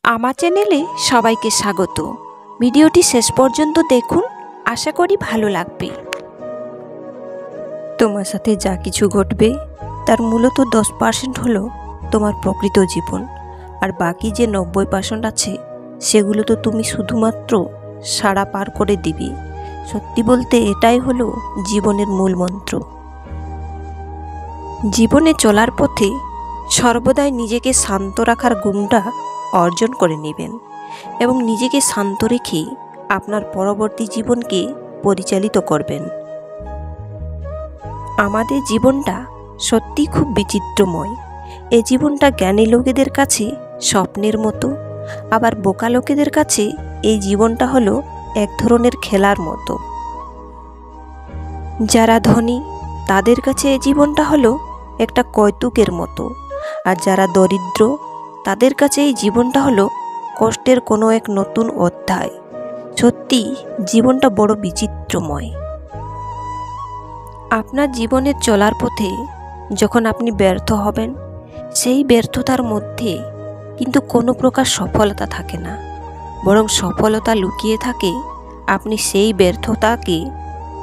আমার চ্যানেলে সবাইকে স্বাগত। ভিডিওটি শেষ পর্যন্ত দেখুন, আশা করি ভালো লাগবে। তোমার সাথে যা কিছু ঘটবে তার মূলত 10% হলো তোমার প্রকৃত জীবন, আর বাকি যে 90% আছে সেগুলো তো তুমি শুধুমাত্র সাড়া পার করে দিবে। সত্যি বলতে এটাই হলো জীবনের মূল মন্ত্র। জীবনে চলার পথে সর্বদাই নিজেকে শান্ত রাখার গুণটা অর্জন করে নেবেন এবং নিজেকে শান্ত রেখে আপনার পরবর্তী জীবনকে পরিচালিত করবেন। আমাদের জীবনটা সত্যি খুব বিচিত্রময়। এই জীবনটা জ্ঞানী লোকেদের কাছে স্বপ্নের মতো, আবার বোকা লোকেদের কাছে এই জীবনটা হলো এক ধরনের খেলার মতো। যারা ধনী তাদের কাছে এই জীবনটা হলো একটা কৌতুকের মতো, আর যারা দরিদ্র তাদের কাছে এই জীবনটা হলো কষ্টের কোনো এক নতুন অধ্যায়। সত্যি জীবনটা বড় বিচিত্রময়। আপনার জীবনের চলার পথে যখন আপনি ব্যর্থ হবেন, সেই ব্যর্থতার মধ্যে কিন্তু কোনো প্রকার সফলতা থাকে না, বরং সফলতা লুকিয়ে থাকে আপনি সেই ব্যর্থতাকে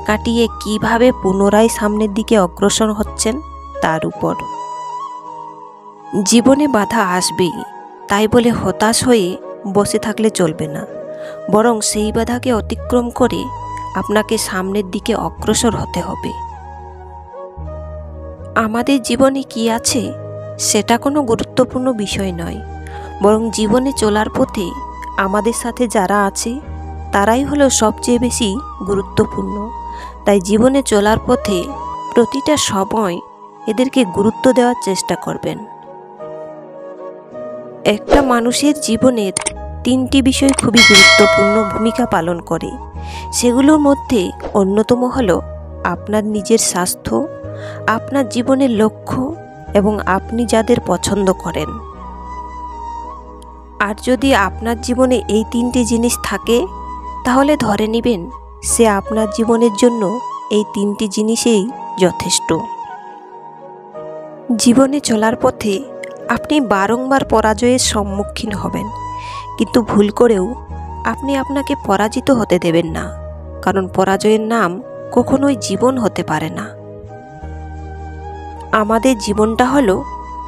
কাটিয়ে কিভাবে পুনরায় সামনের দিকে অগ্রসর হচ্ছেন তার উপর। জীবনে বাধা আসবেই, তাই বলে হতাশ হয়ে বসে থাকলে চলবে না, বরং সেই বাধাকে অতিক্রম করে আপনাকে সামনের দিকে অগ্রসর হতে হবে। আমাদের জীবনে কি আছে সেটা কোনো গুরুত্বপূর্ণ বিষয় নয়, বরং জীবনে চলার পথে আমাদের সাথে যারা আছে তারাই হলো সবচেয়ে বেশি গুরুত্বপূর্ণ। তাই জীবনে চলার পথে প্রতিটা সময় এদেরকে গুরুত্ব দেওয়ার চেষ্টা করবেন। একটা মানুষের জীবনের 3টি বিষয় খুবই গুরুত্বপূর্ণ ভূমিকা পালন করে। সেগুলোর মধ্যে অন্যতম হলো আপনার নিজের স্বাস্থ্য, আপনার জীবনের লক্ষ্য এবং আপনি যাদের পছন্দ করেন। আর যদি আপনার জীবনে এই 3টি জিনিস থাকে, তাহলে ধরে নেবেন সে আপনার জীবনের জন্য এই 3টি জিনিসেই যথেষ্ট। জীবনে চলার পথে আপনি বারংবার পরাজয়ের সম্মুখীন হবেন, কিন্তু ভুল করেও আপনি আপনাকে পরাজিত হতে দেবেন না, কারণ পরাজয়ের নাম কখনোই জীবন হতে পারে না। আমাদের জীবনটা হলো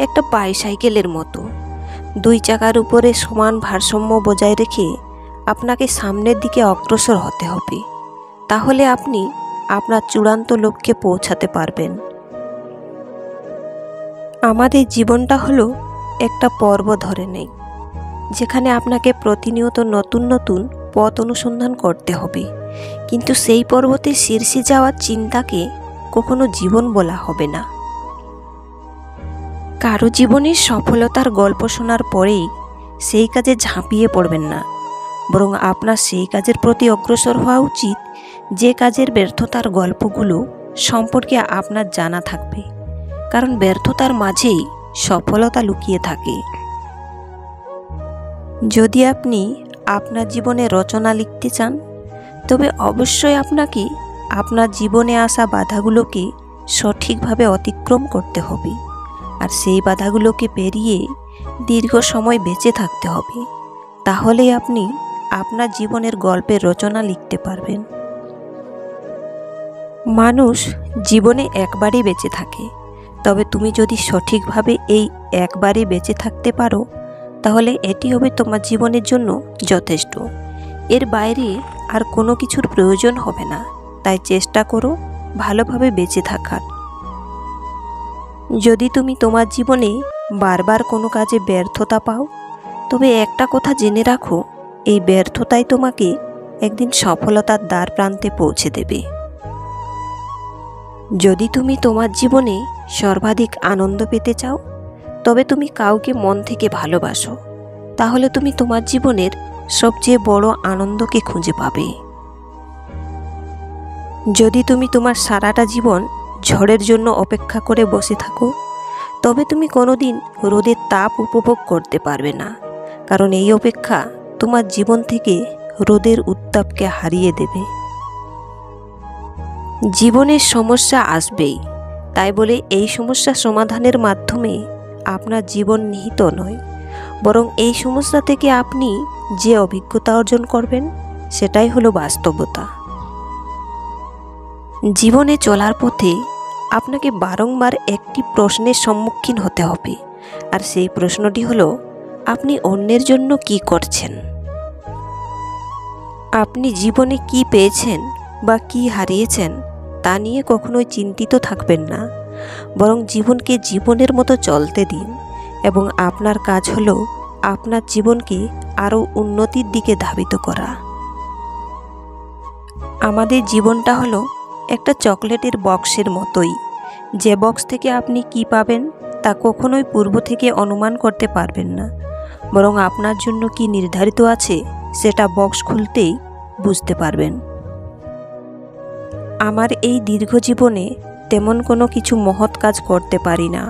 একটা বাইসাইকেলের মতো। 2 চাকার উপরে সমান ভারসাম্য বজায় রেখে আপনাকে সামনের দিকে অগ্রসর হতে হবে, তাহলে আপনি আপনার চূড়ান্ত লক্ষ্যে পৌঁছাতে পারবেন। আমাদের জীবনটা হলো একটা পর্ব ধরে নেই, যেখানে আপনাকে প্রতিনিয়ত নতুন নতুন পথ অনুসন্ধান করতে হবে, কিন্তু সেই পর্বতের শীর্ষে যাওয়ার চিন্তাকে কখনো জীবন বলা হবে না। কারো জীবনের সফলতার গল্প শোনার পরেই সেই কাজে ঝাঁপিয়ে পড়বেন না, বরং আপনার সেই কাজের প্রতি অগ্রসর হওয়া উচিত যে কাজের ব্যর্থতার গল্পগুলো সম্পর্কে আপনার জানা থাকবে, কারণ ব্যর্থতার মাঝেই সফলতা লুকিয়ে থাকে। যদি আপনি আপনার জীবনে রচনা লিখতে চান, তবে অবশ্যই আপনাকে আপনার জীবনে আসা বাধাগুলোকে সঠিকভাবে অতিক্রম করতে হবে, আর সেই বাধাগুলোকে পেরিয়ে দীর্ঘ সময় বেঁচে থাকতে হবে। তাহলেই আপনি আপনার জীবনের গল্পের রচনা লিখতে পারবেন। মানুষ জীবনে একবারই বেঁচে থাকে, তবে তুমি যদি সঠিকভাবে এই একবারই বেঁচে থাকতে পারো, তাহলে এটি হবে তোমার জীবনের জন্য যথেষ্ট। এর বাইরে আর কোনো কিছুর প্রয়োজন হবে না। তাই চেষ্টা করো ভালোভাবে বেঁচে থাকার। যদি তুমি তোমার জীবনে বারবার কোনো কাজে ব্যর্থতা পাও, তবে একটা কথা জেনে রাখো, এই ব্যর্থতাই তোমাকে একদিন সফলতার দ্বার প্রান্তে পৌঁছে দেবে। যদি তুমি তোমার জীবনে সর্বাধিক আনন্দ পেতে চাও, তবে তুমি কাউকে মন থেকে ভালোবাসো, তাহলে তুমি তোমার জীবনের সবচেয়ে বড় আনন্দকে খুঁজে পাবে। যদি তুমি তোমার সারাটা জীবন ঝড়ের জন্য অপেক্ষা করে বসে থাকো, তবে তুমি কোনোদিন রোদের তাপ উপভোগ করতে পারবে না, কারণ এই অপেক্ষা তোমার জীবন থেকে রোদের উত্তাপকে হারিয়ে দেবে। জীবনের সমস্যা আসবেই, তাই বলে এই সমস্যা সমাধানের মাধ্যমে আপনার জীবন নিহিত নয়, বরং এই সমস্যা থেকে আপনি যে অভিজ্ঞতা অর্জন করবেন সেটাই হলো বাস্তবতা। জীবনে চলার পথে আপনাকে বারংবার একটি প্রশ্নের সম্মুখীন হতে হবে, আর সেই প্রশ্নটি হলো, আপনি অন্যের জন্য কি করছেন? আপনি জীবনে কি পেয়েছেন বা কি হারিয়েছেন তা নিয়ে কখনোই চিন্তিত থাকবেন না, বরং জীবনকে জীবনের মতো চলতে দিন এবং আপনার কাজ হলো আপনার জীবনকে আরও উন্নতির দিকে ধাবিত করা। আমাদের জীবনটা হলো একটা চকলেটের বক্সের মতোই, যে বক্স থেকে আপনি কি পাবেন তা কখনোই পূর্ব থেকে অনুমান করতে পারবেন না, বরং আপনার জন্য কি নির্ধারিত আছে সেটা বক্স খুলতেই বুঝতে পারবেন। আমার এই দীর্ঘ জীবনে তেমন কোনো কিছু মহৎ কাজ করতে পারি না,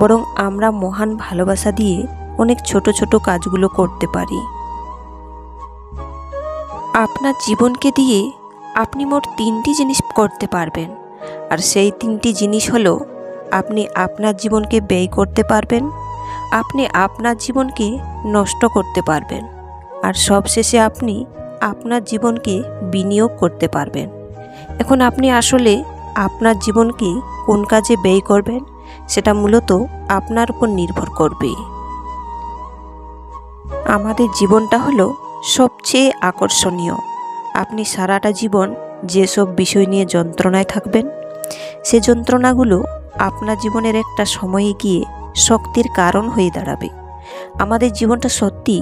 বরং আমরা মহান ভালোবাসা দিয়ে অনেক ছোট ছোট কাজগুলো করতে পারি। আপনার জীবনকে দিয়ে আপনি মোট 3টি জিনিস করতে পারবেন, আর সেই 3টি জিনিস হলো, আপনি আপনার জীবনকে ব্যয় করতে পারবেন, আপনি আপনার জীবনকে নষ্ট করতে পারবেন, আর সবশেষে আপনি আপনার জীবনকে বিনিয়োগ করতে পারবেন। এখন আপনি আসলে আপনার জীবনকে কোন কাজে ব্যয় করবেন সেটা মূলত আপনার উপর নির্ভর করবে। আমাদের জীবনটা হলো সবচেয়ে আকর্ষণীয়। আপনি সারাটা জীবন যেসব বিষয় নিয়ে যন্ত্রণায় থাকবেন, সে যন্ত্রণাগুলো আপনার জীবনের একটা সময়ে গিয়ে শক্তির কারণ হয়ে দাঁড়াবে। আমাদের জীবনটা সত্যি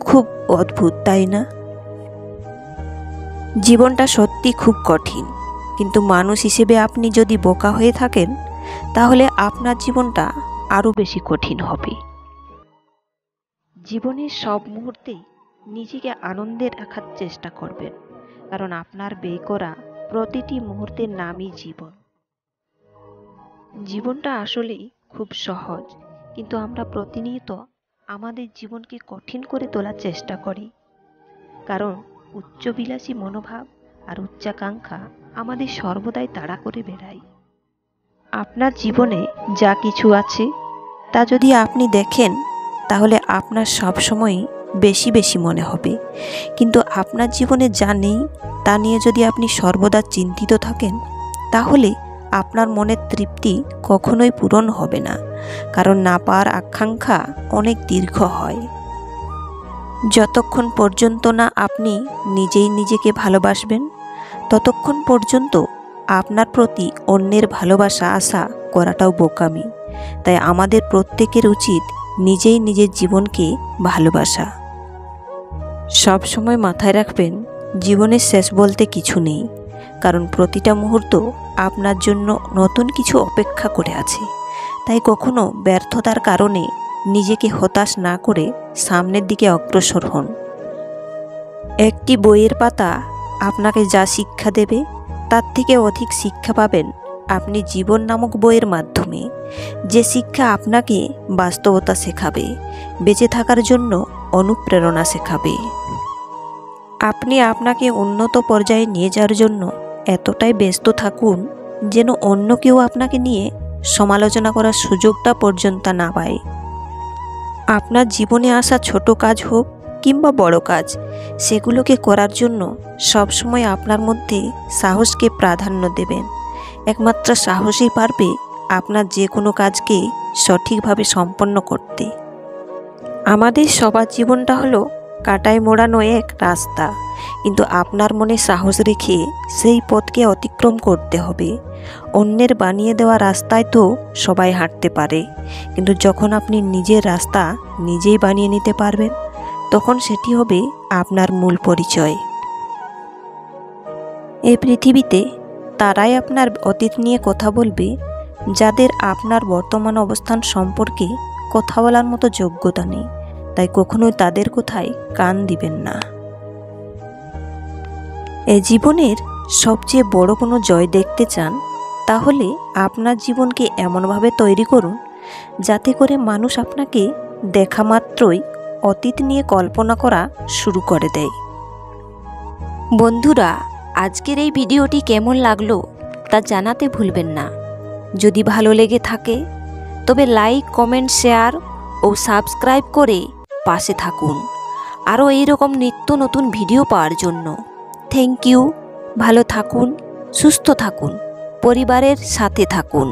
খুব অদ্ভুত, তাই না? জীবনটা সত্যি খুব কঠিন, কিন্তু মানুষ হিসেবে আপনি যদি বোকা হয়ে থাকেন তাহলে আপনার জীবনটা আরও বেশি কঠিন হবে। জীবনের সব মুহূর্তেই নিজেকে আনন্দে রাখার চেষ্টা করবেন, কারণ আপনার ব্যয় করা প্রতিটি মুহূর্তের নামই জীবন। জীবনটা আসলেই খুব সহজ, কিন্তু আমরা প্রতিনিয়ত আমাদের জীবনকে কঠিন করে তোলার চেষ্টা করি, কারণ উচ্চবিলাসী মনোভাব আর উচ্চাকাঙ্ক্ষা আমাদের সর্বদাই তাড়া করে বেড়ায়। আপনার জীবনে যা কিছু আছে তা যদি আপনি দেখেন তাহলে আপনার সবসময়ই বেশি বেশি মনে হবে, কিন্তু আপনার জীবনে যা নেই তা নিয়ে যদি আপনি সর্বদা চিন্তিত থাকেন তাহলে আপনার মনের তৃপ্তি কখনোই পূরণ হবে না, কারণ না পাওয়ার আকাঙ্ক্ষা অনেক দীর্ঘ হয়। যতক্ষণ পর্যন্ত না আপনি নিজেই নিজেকে ভালোবাসবেন ততক্ষণ পর্যন্ত আপনার প্রতি অন্যের ভালোবাসা আশা করাটাও বোকামি। তাই আমাদের প্রত্যেকের উচিত নিজেই নিজের জীবনকে ভালোবাসা। সব সময় মাথায় রাখবেন, জীবনের শেষ বলতে কিছু নেই, কারণ প্রতিটা মুহূর্ত আপনার জন্য নতুন কিছু অপেক্ষা করে আছে। তাই কখনো ব্যর্থতার কারণে নিজেকে হতাশ না করে সামনের দিকে অগ্রসর হন। একটি বইয়ের পাতা আপনাকে যা শিক্ষা দেবে তার থেকে অধিক শিক্ষা পাবেন আপনি জীবন নামক বইয়ের মাধ্যমে, যে শিক্ষা আপনাকে বাস্তবতা শেখাবে, বেঁচে থাকার জন্য অনুপ্রেরণা শেখাবে। আপনি আপনাকে উন্নত পর্যায়ে নিয়ে যাওয়ার জন্য এতটাই ব্যস্ত থাকুন যেন অন্য কেউ আপনাকে নিয়ে সমালোচনা করার সুযোগটা পর্যন্ত না পায়। আপনার জীবনে আসা ছোট কাজ হোক কিংবা বড় কাজ, সেগুলোকে করার জন্য সবসময় আপনার মধ্যে সাহসকে প্রাধান্য দেবেন। একমাত্র সাহসই পারবে আপনার যে কোনো কাজকে সঠিকভাবে সম্পন্ন করতে। আমাদের সবার জীবনটা হলো কাঁটায় মোড়ানো এক রাস্তা, কিন্তু আপনার মনে সাহস রেখে সেই পথকে অতিক্রম করতে হবে। অন্যের বানিয়ে দেওয়া রাস্তায় তো সবাই হাঁটতে পারে, কিন্তু যখন আপনি নিজের রাস্তা নিজেই বানিয়ে নিতে পারবেন তখন সেটি হবে আপনার মূল পরিচয়। এই পৃথিবীতে তারাই আপনার অতীত নিয়ে কথা বলবে যাদের আপনার বর্তমান অবস্থান সম্পর্কে কথা বলার মতো যোগ্যতা নেই। তাই কখনোই তাদের কথায় কান দিবেন না। এই জীবনের সবচেয়ে বড় কোনো জয় দেখতে চান তাহলে আপনার জীবনকে এমনভাবে তৈরি করুন যাতে করে মানুষ আপনাকে দেখা মাত্রই অতীত নিয়ে কল্পনা করা শুরু করে দেয়। বন্ধুরা, আজকের এই ভিডিওটি কেমন লাগলো তা জানাতে ভুলবেন না। যদি ভালো লেগে থাকে তবে লাইক, কমেন্ট, শেয়ার ও সাবস্ক্রাইব করে পাশে থাকুন আরও এইরকম নিত্য নতুন ভিডিও পাওয়ার জন্য। Thank you. ভালো থাকুন, সুস্থ থাকুন, পরিবারের সাথে থাকুন।